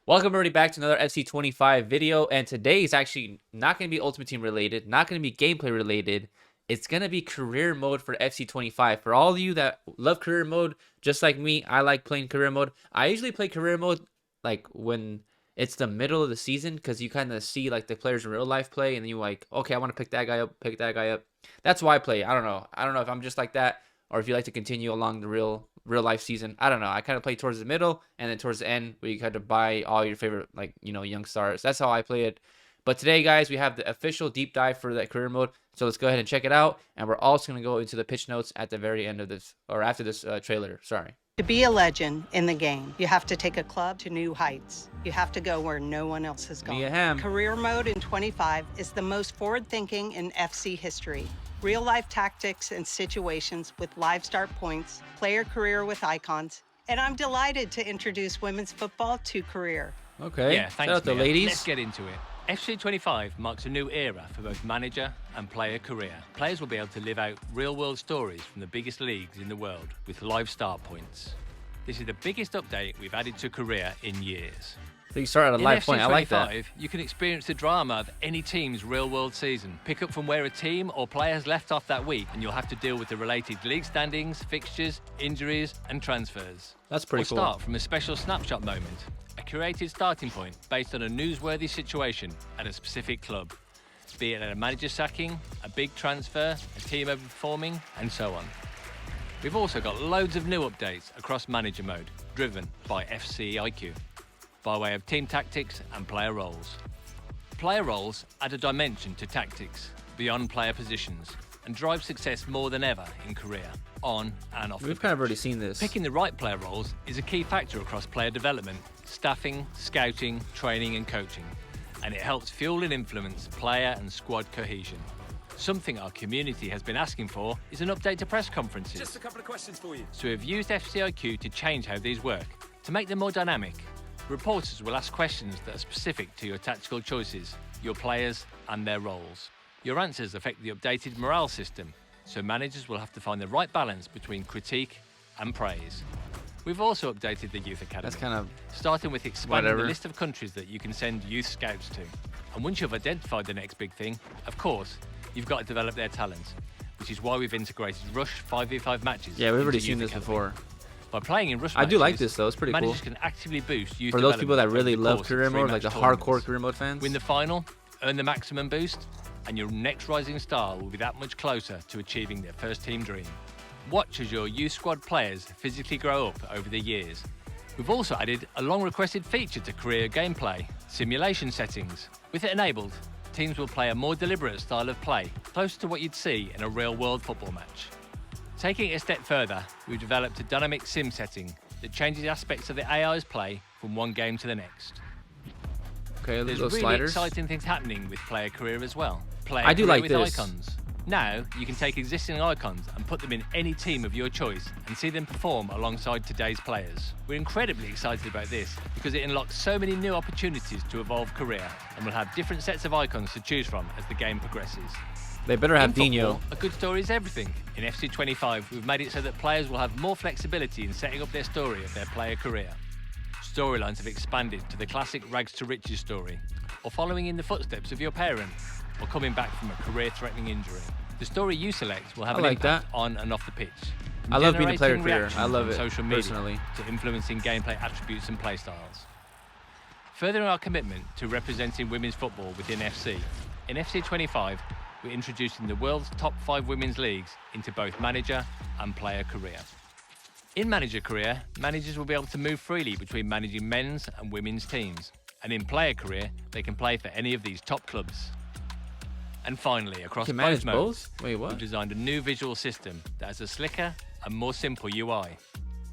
Welcome everybody back to another FC25 video, and today is actually not going to be Ultimate Team related, not going to be gameplay related. It's going to be career mode for FC25. For all of you that love career mode, just like me, I like playing career mode. I usually play career mode like when it's the middle of the season, because you kind of see like the players in real life play, and then you're like, okay, I want to pick that guy up, pick that guy up. That's why I play. I don't know if I'm just like that, or if you like to continue along the real life season. I don't know. I kind of play towards the middle and then towards the end where you kind of buy all your favorite, like, young stars. That's how I play it. But today, guys, we have the official deep dive for that career mode. So let's go ahead and check it out. And we're also going to go into the pitch notes at the very end of this, or after this trailer. Sorry. To be a legend in the game, you have to take a club to new heights. You have to go where no one else has gone. Career mode in 25 is the most forward-thinking in FC history. Real-life tactics and situations with live start points, player career with icons, and I'm delighted to introduce women's football to career. Okay, yeah, thanks, shout out to ladies. Let's get into it. FC25 marks a new era for both manager and player career. Players will be able to live out real-world stories from the biggest leagues in the world with live start points. This is the biggest update we've added to career in years. So you start at a live point. I like that. You can experience the drama of any team's real-world season. Pick up from where a team or player has left off that week, and you'll have to deal with the related league standings, fixtures, injuries, and transfers. That's pretty cool. Start from a special snapshot moment, a curated starting point based on a newsworthy situation at a specific club, be it a manager sacking, a big transfer, a team overperforming, and so on. We've also got loads of new updates across manager mode, driven by FC IQ. By way of team tactics and player roles. Player roles add a dimension to tactics beyond player positions and drive success more than ever in career, on and off the pitch. We've kind of already seen this. Picking the right player roles is a key factor across player development, staffing, scouting, training and coaching, and it helps fuel and influence player and squad cohesion. Something our community has been asking for is an update to press conferences. Just a couple of questions for you. So we've used FCIQ to change how these work, to make them more dynamic. Reporters will ask questions that are specific to your tactical choices, your players and their roles. Your answers affect the updated morale system, so managers will have to find the right balance between critique and praise. We've also updated the Youth Academy. That's kind of starting with expanding the list of countries that you can send youth scouts to. And once you've identified the next big thing, of course, you've got to develop their talents, which is why we've integrated Rush 5v5 matches. Yeah, we've already seen this before. By playing in Rush I do like this though, it's pretty cool. Managers can actively boost youth for those people that really love career mode, like the hardcore career mode fans. Win the final, earn the maximum boost, and your next rising star will be that much closer to achieving their first team dream. Watch as your youth squad players physically grow up over the years. We've also added a long requested feature to career gameplay, simulation settings. With it enabled, teams will play a more deliberate style of play, closer to what you'd see in a real world football match. Taking it a step further, we've developed a dynamic sim setting that changes aspects of the AI's play from one game to the next. Okay, there's those really sliders. Exciting things happening with player career as well. Player I do career like with this. Icons. Now, you can take existing icons and put them in any team of your choice and see them perform alongside today's players. We're incredibly excited about this because it unlocks so many new opportunities to evolve career, and we'll have different sets of icons to choose from as the game progresses. They better have in Dino. Football, a good story is everything. In FC25, we've made it so that players will have more flexibility in setting up their story of their player career. Storylines have expanded to the classic rags to riches story, or following in the footsteps of your parents, or coming back from a career-threatening injury. The story you select will have an impact on and off the pitch. I love being a player career. I love it social media personally. To influencing gameplay attributes and play styles. Furthering our commitment to representing women's football within FC, in FC25, we're introducing the world's top 5 women's leagues into both manager and player career. In manager career, managers will be able to move freely between managing men's and women's teams. And in player career, they can play for any of these top clubs. And finally, across both modes, we've designed a new visual system that has a slicker and more simple UI,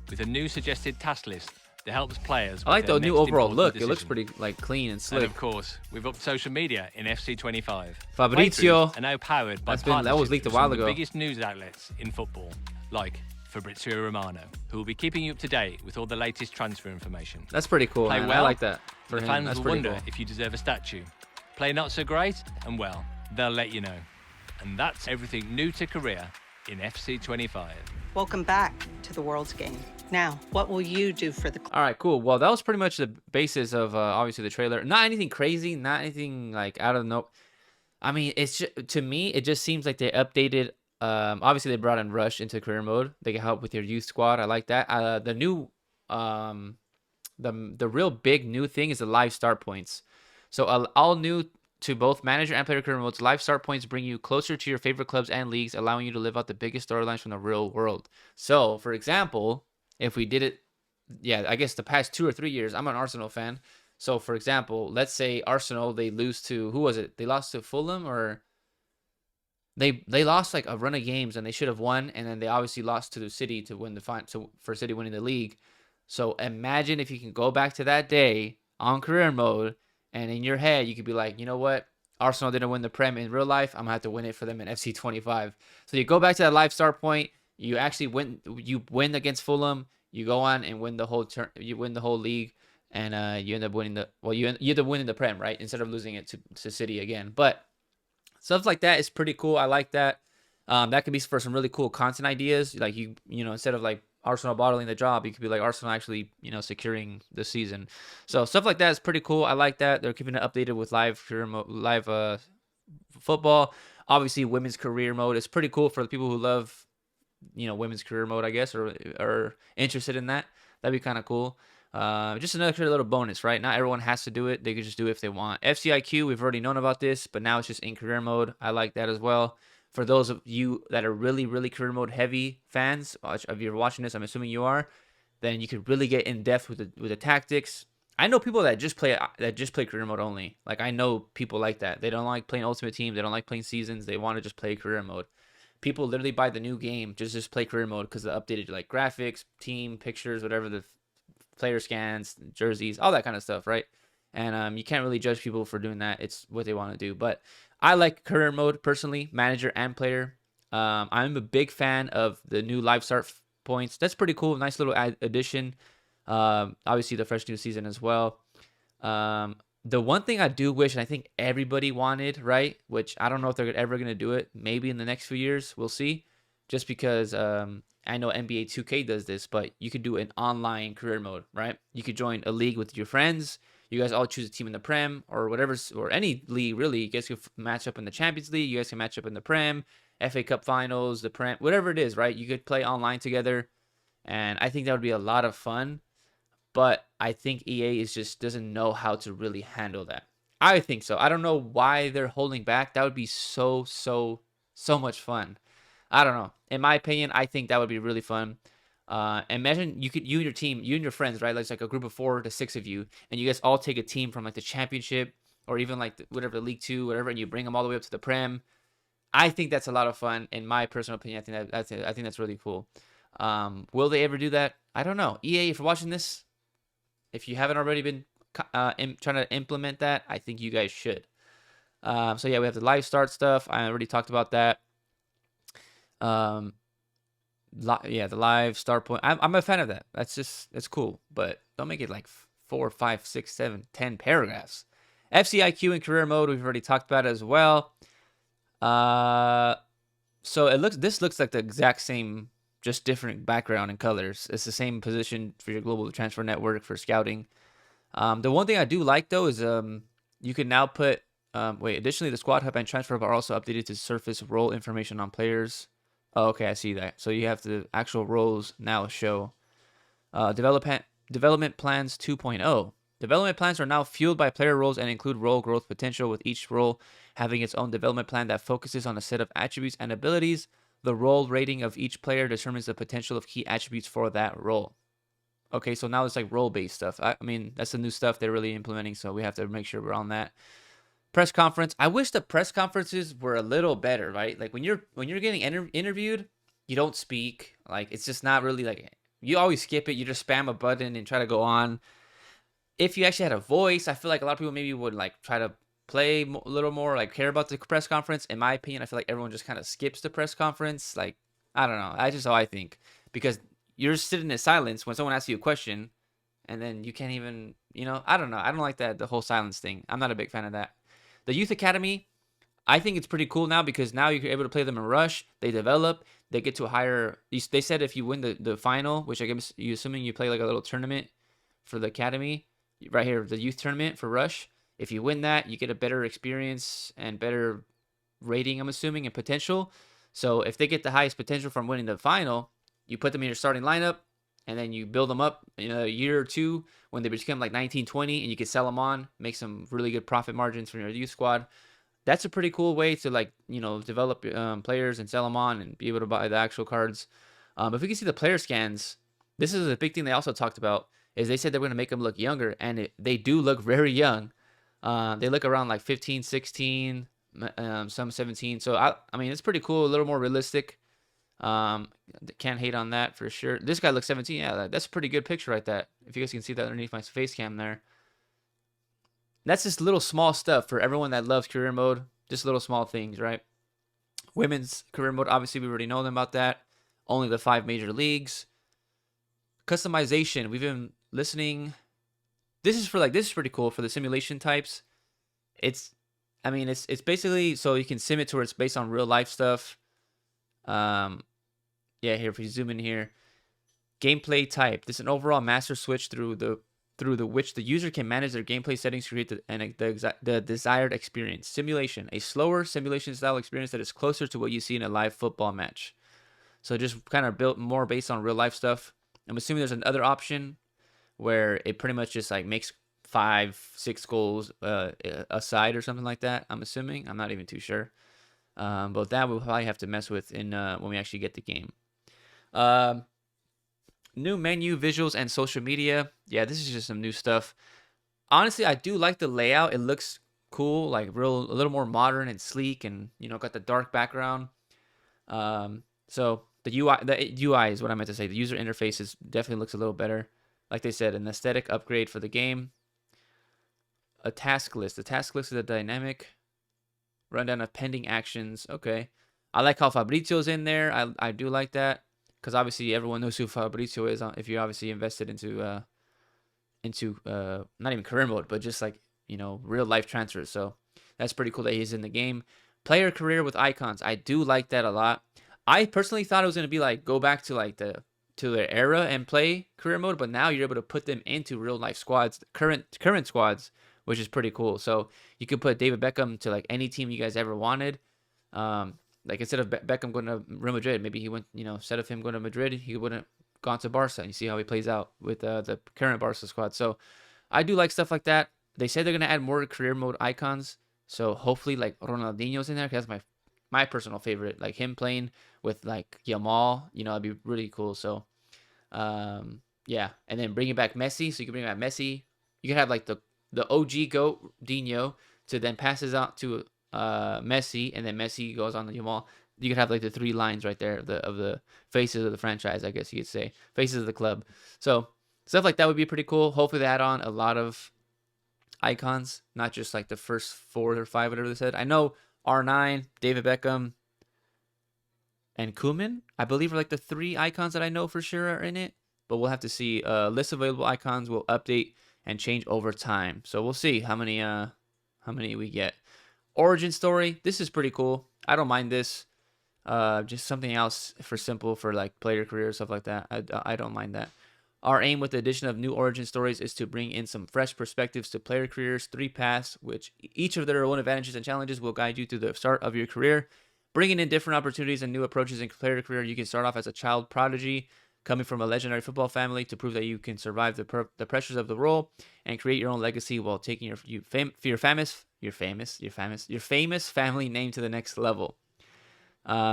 with a new suggested task list that helps players. I like the new overall look. Decision. It looks pretty clean and slick. And of course, we've upped social media in FC25. Fabrizio are now powered by that was leaked a while ago. The biggest news outlets in football, like Fabrizio Romano, who will be keeping you up to date with all the latest transfer information. That's pretty cool. Play man. well, I like that. The fans will wonder if you deserve a statue. Play not so great, and well, they'll let you know. And that's everything new to career in FC25. Welcome back to the world's game. Now, what will you do for the club? All right, cool. Well, that was pretty much the basis of obviously the trailer. Not anything crazy, not anything like out of the no. I mean, it's just, to me, it just seems like they updated. Obviously they brought in Rush into career mode. They can help with your youth squad. I like that. The new, the real big new thing is the live start points. So all new to both manager and player career modes, live start points bring you closer to your favorite clubs and leagues, allowing you to live out the biggest storylines from the real world. So, for example, if we did it, yeah, I guess the past 2 or 3 years, I'm an Arsenal fan. So, for example, let's say Arsenal, they lose to, who was it? They lost to Fulham, or they lost like a run of games and they should have won, and then they obviously lost to the City to win the for City winning the league. So imagine if you can go back to that day on career mode, and in your head you could be like, you know what? Arsenal didn't win the Prem in real life. I'm gonna have to win it for them in FC 25. So you go back to that live start point. You actually win. You win against Fulham. You go on and win the whole turn. You win the whole league, and you end up winning the. Well, you end up winning the Prem, right? Instead of losing it to City again. But stuff like that is pretty cool. I like that. That could be for some really cool content ideas. Like you know, instead of like Arsenal bottling the job, you could be like Arsenal actually, you know, securing the season. So stuff like that is pretty cool. I like that. They're keeping it updated with live football. Obviously, women's career mode is pretty cool for the people who love, you know, women's career mode, I guess, or are interested in that. That'd be kind of cool. Just another little bonus, right? Not everyone has to do it. They could just do it if they want. FCIQ, we've already known about this, but now it's just in career mode. I like that as well. For those of you that are really, really career mode heavy fans, if you're watching this, I'm assuming you are, then you could really get in depth with the tactics. I know people that just play career mode only. Like, I know people like that. They don't like playing Ultimate Team. They don't like playing seasons. They want to just play career mode. People literally buy the new game just play career mode because the updated like graphics, team pictures, whatever, the player scans, jerseys, all that kind of stuff, right? And you can't really judge people for doing that. It's what they want to do. But I like career mode personally, manager and player. I'm a big fan of the new live start points. That's pretty cool. Nice little addition. Obviously the fresh new season as well. The one thing I do wish, and I think everybody wanted, right, which I don't know if they're ever going to do it, maybe in the next few years, we'll see, just because I know NBA 2K does this, but you could do an online career mode, right? You could join a league with your friends. You guys all choose a team in the Prem or whatever, or any league, really. You guys can match up in the Champions League. You guys can match up in the Prem, FA Cup Finals, the Prem, whatever it is, right? You could play online together, and I think that would be a lot of fun. But I think EA just doesn't know how to really handle that. I think so. I don't know why they're holding back. That would be so much fun. I don't know. In my opinion, I think that would be really fun. Imagine you and your team, you and your friends, right? Like a group of 4 to 6 of you, and you guys all take a team from like the championship or even like whatever League 2, whatever, and you bring them all the way up to the Prem. I think that's a lot of fun. In my personal opinion, I think that's really cool. Will they ever do that? I don't know. EA, if you're watching this, if you haven't already been trying to implement that, I think you guys should. So yeah, we have the live start stuff. I already talked about that. Yeah, the live start point. I'm a fan of that. It's cool, but don't make it like 4, 5, 6, 7, 10 paragraphs. FCIQ in career mode, we've already talked about it as well. So this looks like the exact same, just different background and colors. It's the same position for your global transfer network for scouting. The one thing I do like though is you can now put additionally the squad hub and transfer hub are also updated to surface role information on players. Oh, okay, I see that. So you have the actual roles now show. Development plans 2.0. Development plans are now fueled by player roles and include role growth potential, with each role having its own development plan that focuses on a set of attributes and abilities. The role rating of each player determines the potential of key attributes for that role. Okay, so now it's like role-based stuff. I mean, that's the new stuff they're really implementing, so we have to make sure we're on that. Press conference. I wish the press conferences were a little better, right? Like when you're getting interviewed, you don't speak. Like, it's just not really like, you always skip it. You just spam a button and try to go on. If you actually had a voice, I feel like a lot of people maybe would like try to play a little more, like care about the press conference. In my opinion, I feel like everyone just kind of skips the press conference. Like, I don't know. That's just how I think, because you're sitting in silence when someone asks you a question, and then you can't even, I don't know. I don't like that, the whole silence thing. I'm not a big fan of that. The Youth Academy, I think it's pretty cool now because now you're able to play them in Rush. They develop. They get to a higher. They said if you win the final, which I guess you assuming you play like a little tournament for the academy, right here, the youth tournament for Rush. If you win that, you get a better experience and better rating, I'm assuming, and potential. So if they get the highest potential from winning the final, you put them in your starting lineup, and then you build them up in a year or two when they become like 19, 20, and you can sell them on, make some really good profit margins from your youth squad. That's a pretty cool way to like, develop players and sell them on and be able to buy the actual cards. If we can see the player scans, this is a big thing they also talked about, is they said they're going to make them look younger, and they do look very young. They look around like 15, 16, some 17. So, I mean, it's pretty cool, a little more realistic. Can't hate on that for sure. This guy looks 17. Yeah, that's a pretty good picture right there. If you guys can see that underneath my face cam there. That's just little small stuff for everyone that loves career mode. Just little small things, right? Women's career mode, obviously we already know them about that. Only the 5 major leagues. Customization, we've been listening. This is pretty cool for the simulation types. It's basically so you can sim it to where it's based on real life stuff. Yeah, here if we zoom in here, gameplay type. This is an overall master switch through which the user can manage their gameplay settings to create the desired experience. Simulation, a slower simulation style experience that is closer to what you see in a live football match. So just kind of built more based on real life stuff. I'm assuming there's another option where it pretty much just like makes 5-6 goals a side or something like that. I'm assuming. I'm not even too sure. But that we'll probably have to mess with in when we actually get the game. New menu, visuals, and social media. Yeah, this is just some new stuff. Honestly, I do like the layout. It looks cool, like a little more modern and sleek, and got the dark background. So the UI is what I meant to say. The user interface definitely looks a little better. Like they said, an aesthetic upgrade for the game. A task list. The task list is a dynamic rundown of pending actions. Okay. I like how Fabrizio's in there. I do like that. Because obviously everyone knows who Fabrizio is if you're obviously invested into not even career mode, but just like, real life transfers. So that's pretty cool that he's in the game. Player career with icons. I do like that a lot. I personally thought it was going to be like go back to like to their era and play career mode, but now you're able to put them into real life squads, current squads, which is pretty cool. So you could put David Beckham to like any team you guys ever wanted. Like instead of Beckham going to Real Madrid, maybe he went, instead of him going to Madrid, he wouldn't gone to Barca. And you see how he plays out with the current Barca squad. So I do like stuff like that. They say they're going to add more career mode icons. So hopefully like Ronaldinho's in there, because that's my personal favorite. Like him playing with like Yamal, that'd be really cool. So yeah. And then bringing back Messi. So you can bring back Messi. You can have like the OG GOAT, Dino, to then passes out to Messi, and then Messi goes on the Yamal. You could have like the 3 lines right there of the faces of the franchise, I guess you could say, faces of the club. So stuff like that would be pretty cool. Hopefully they add on a lot of icons, not just like the first 4 or 5, whatever they said. I know R9, David Beckham, and Koeman, I believe, are like the 3 icons that I know for sure are in it. But we'll have to see. List of available icons will update and change over time. So we'll see how many we get. Origin story. This is pretty cool. I don't mind this. Just something else for simple for like player career, stuff like that. I don't mind that. Our aim with the addition of new origin stories is to bring in some fresh perspectives to player careers. 3 paths, which each of their own advantages and challenges will guide you through the start of your career. Bringing in different opportunities and new approaches in player career. You can start off as a child prodigy, coming from a legendary football family, to prove that you can survive the pressures of the role and create your own legacy while taking your famous family name to the next level.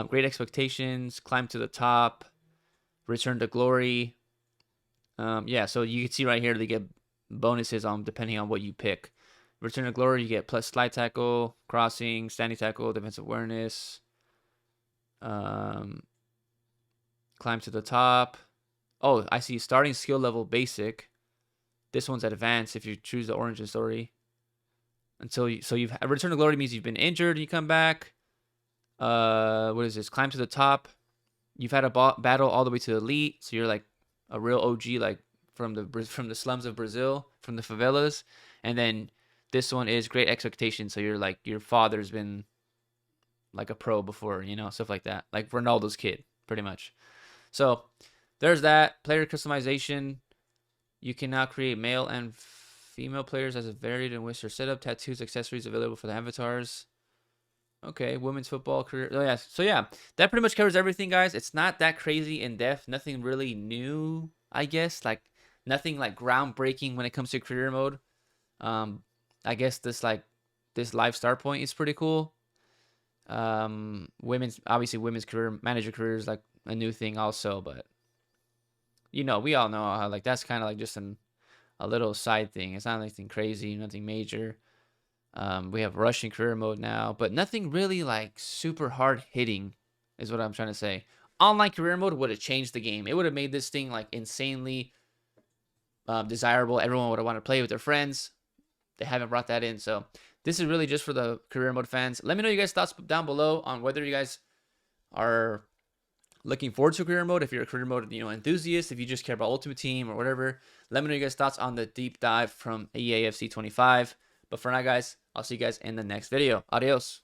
Great expectations, climb to the top, return to glory. Yeah, so you can see right here they get bonuses on depending on what you pick. Return to glory, you get plus slide tackle, crossing, standing tackle, defensive awareness. Climb to the top. Oh, I see. Starting skill level basic. This one's advanced if you choose the origin story. You've return to glory means you've been injured. You come back. What is this? Climb to the top. You've had a battle all the way to elite, so you're like a real OG, like from the slums of Brazil, from the favelas. And then this one is great expectation. So you're like your father's been like a pro before, you know, stuff like that. Like Ronaldo's kid, pretty much. So there's that. Player customization. You can now create male and female players as a varied and Western setup. Tattoos, accessories available for the avatars. Okay, women's football career. Oh yeah, so yeah, that pretty much covers everything, guys. It's not that crazy in depth. Nothing really new, I guess. Like nothing like groundbreaking when it comes to career mode. I guess this live start point is pretty cool. Women's career manager career is like a new thing also, but you know, we all know how like that's kind of like just a little side thing. It's not anything crazy, nothing major. We have Russian career mode now, but nothing really like super hard hitting is what I'm trying to say. Online career mode would have changed the game. It would have made this thing like insanely desirable. Everyone would have wanted to play with their friends. They haven't brought that in. So this is really just for the career mode fans. Let me know your guys' thoughts down below on whether you guys are looking forward to career mode. If you're a career mode, you know, enthusiast, if you just care about Ultimate Team or whatever, let me know your guys' thoughts on the deep dive from Eafc 25. But for now, guys, I'll see you guys in the next video. Adios.